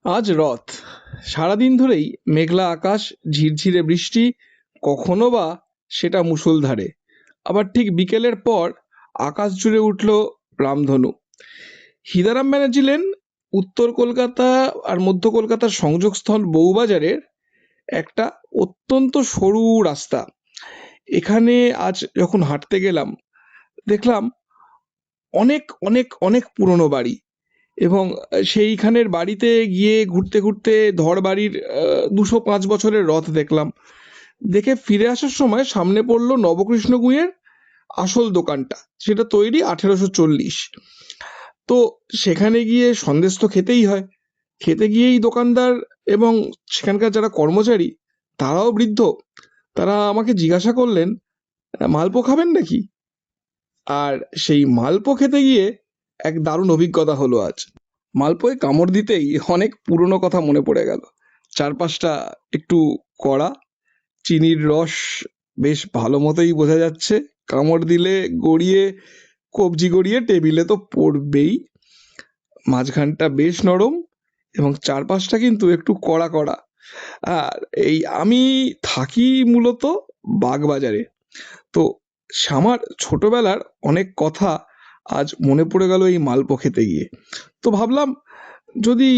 আজ রথ। সারাদিন ধরেই মেঘলা আকাশ, ঝিরঝিরে বৃষ্টি, কখনো বা সেটা মুষলধারে। আবার ঠিক বিকেলের পর আকাশ জুড়ে উঠল রামধনু। হিদারাম ব্যানার্জি লেন, উত্তর কলকাতা আর মধ্য কলকাতার সংযোগস্থল বউবাজারের একটা অত্যন্ত সরু রাস্তা। এখানে আজ যখন হাঁটতে গেলাম, দেখলাম অনেক অনেক অনেক পুরনো বাড়ি। এবং সেইখানের বাড়িতে গিয়ে ঘুরতে ঘুরতে ধর বাড়ির 205 বছরের রথ দেখলাম। দেখে ফিরে আসার সময় সামনে পড়লো নবকৃষ্ণ গুঁয়ের আসল দোকানটা, সেটা তৈরি 1840। তো সেখানে গিয়ে সন্দেশ তো খেতেই হয়। খেতে গিয়েই দোকানদার এবং সেখানকার যারা কর্মচারী, তারাও বৃদ্ধ, তারা আমাকে জিজ্ঞাসা করলেন, মালপো খাবেন নাকি?" আর সেই মালপো খেতে গিয়ে এক দারুণ অভিজ্ঞতা হলো আজ। মালপোয় কামড় দিতেই অনেক পুরনো কথা মনে পড়ে গেল। চারপাশটা একটু কড়া, চিনির রস বেশ ভালো মতোই বোঝা যাচ্ছে। কামড় দিলে গড়িয়ে, কবজি গড়িয়ে টেবিলে তো পড়বেই। মাঝখানটা বেশ নরম এবং চারপাশটা কিন্তু একটু কড়া কড়া। আর আমি থাকি মূলত বাগবাজারে। তো আমার ছোটবেলার অনেক কথা আজ মনে পড়ে গেল এই মালপো খেতে গিয়ে। তো ভাবলাম, যদি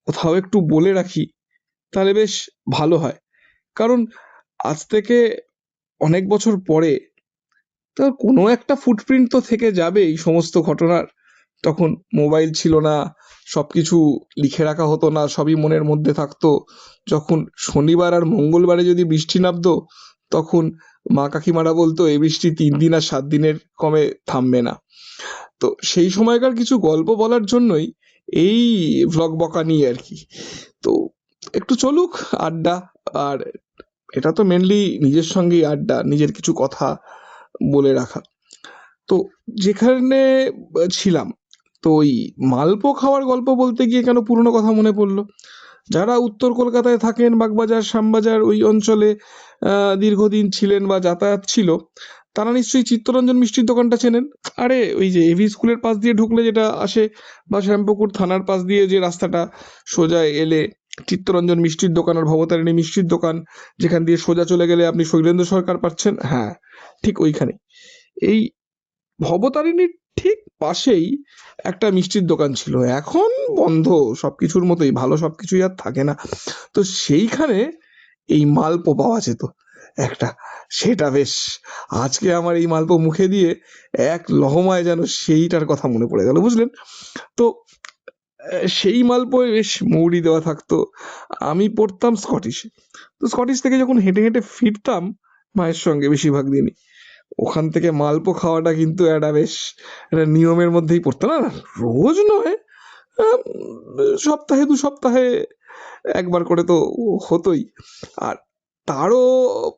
কোথাও একটু বলে রাখি তাহলে বেশ ভালো হয়। কারণ আজ থেকে অনেক বছর পরে তার কোনো একটা ফুটপ্রিন্ট তো থেকে যাবে এই সমস্ত ঘটনার। তখন মোবাইল ছিল না, সবকিছু লিখে রাখা হতো না, সবই মনের মধ্যে থাকতো। যখন শনিবার আর মঙ্গলবারে যদি বৃষ্টি নামতো, তখন মা কাকিমারা বলতো এই বৃষ্টি 3 দিন আর 7 দিনের কমে থামবে না। তো সেই সময়কার কিছু গল্প বলার জন্যই এই ভ্লগ বকা নিয়ে আর কি। তো একটু চলুক আড্ডা। আর এটা তো মেনলি নিজের সঙ্গেই আড্ডা, নিজের কিছু কথা বলে রাখা। তো যেখানে ছিলাম, তো ওই মালপো খাওয়ার গল্প বলতে গিয়ে কেন পুরনো কথা মনে পড়লো। যারা উত্তর কলকাতায় থাকেন, বাগবাজার, শ্যামবাজার ওই অঞ্চলে দীর্ঘদিন ছিলেন বা যাতায়াত ছিল, তারা নিশ্চয়ই চিত্তরঞ্জন মিষ্টির দোকানটা চেনেন। আরে ওই যে এভি স্কুলের পাশ দিয়ে ঢুকলে যেটা আসে, বা শ্যামপুকুর থানার পাশ দিয়ে যে রাস্তাটা সোজা এলে চিত্তরঞ্জন মিষ্টির দোকান আর ভবতারিণী মিষ্টির দোকান, যেখান দিয়ে সোজা চলে গেলে আপনি শৈলেন্দ্র সরকার পাচ্ছেন। হ্যাঁ, ঠিক ওইখানে। এই ভবতারিণীর ঠিক পাশেই একটা মিষ্টির দোকান ছিল, এখন বন্ধ। সবকিছুর মতোই, ভালো সবকিছুই আর থাকে না। তো সেইখানে এই মালপো পাওয়া যেত একটা। সেটা বেশ, আজকে আমার এই মালপো মুখে দিয়ে এক লহমায় যেন সেইটার কথা মনে পড়ে গেল, বুঝলেন। তো সেই মালপোয় বেশ মৌরি দেওয়া থাকতো। আমি পড়তাম স্কটিশে। তো স্কটিশ থেকে যখন হেঁটে হেঁটে ফিরতাম মায়ের সঙ্গে বেশিরভাগ দিনই, ওখান থেকে মালপো খাওয়াটা কিন্তু একটা বেশ একটা নিয়মের মধ্যেই পড়তো। না না, রোজ নয়, আম, সপ্তাহে 2 সপ্তাহে একবার করে তো হতোই। আর তারও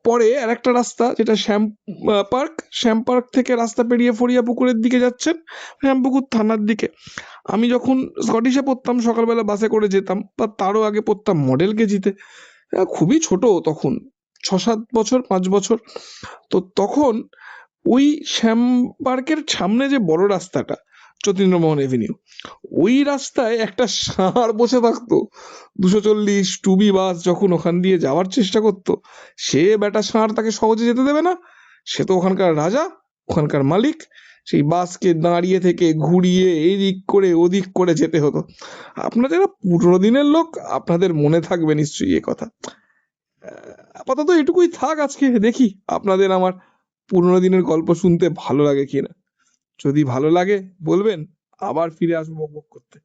পরে আর একটা রাস্তা, যেটা পার্ক, শ্যাম পার্ক থেকে রাস্তা পেরিয়ে ফড়িয়া পুকুরের দিকে যাচ্ছেন, শ্যামপুকুর থানার দিকে। আমি যখন স্কটিশে পড়তাম, সকালবেলা বাসে করে যেতাম, বা তারও আগে পড়তাম মডেল কেজিতে। খুবই ছোট তখন, 6-7 বছর, 5 বছর। তো তখন ওই শ্যাম পার্কের সামনে যে বড় রাস্তাটা, যতীন্দ্রমোহন এভিনিউ, ওই রাস্তায় একটা ষাঁড় বসে থাকতো। 240 টুবি বাস যখন ওখান দিয়ে যাওয়ার চেষ্টা করতো, সে বেটা ষাঁড় তাকে সহজে যেতে দেবে না। সে তো ওখানকার রাজা, ওখানকার মালিক। সেই বাসকে দাঁড়িয়ে থেকে ঘুরিয়ে এদিক করে ওদিক করে যেতে হতো। আপনারা যারা পুরোনো দিনের লোক, আপনাদের মনে থাকবে নিশ্চয়ই এ কথা। আপাতত এটুকুই থাক আজকে। দেখি আপনাদের আমার পুরোনো দিনের গল্প শুনতে ভালো লাগে কিনা। যদি ভালো লাগে বলবেন, আবার ফিরে আসবো বকবক করতে।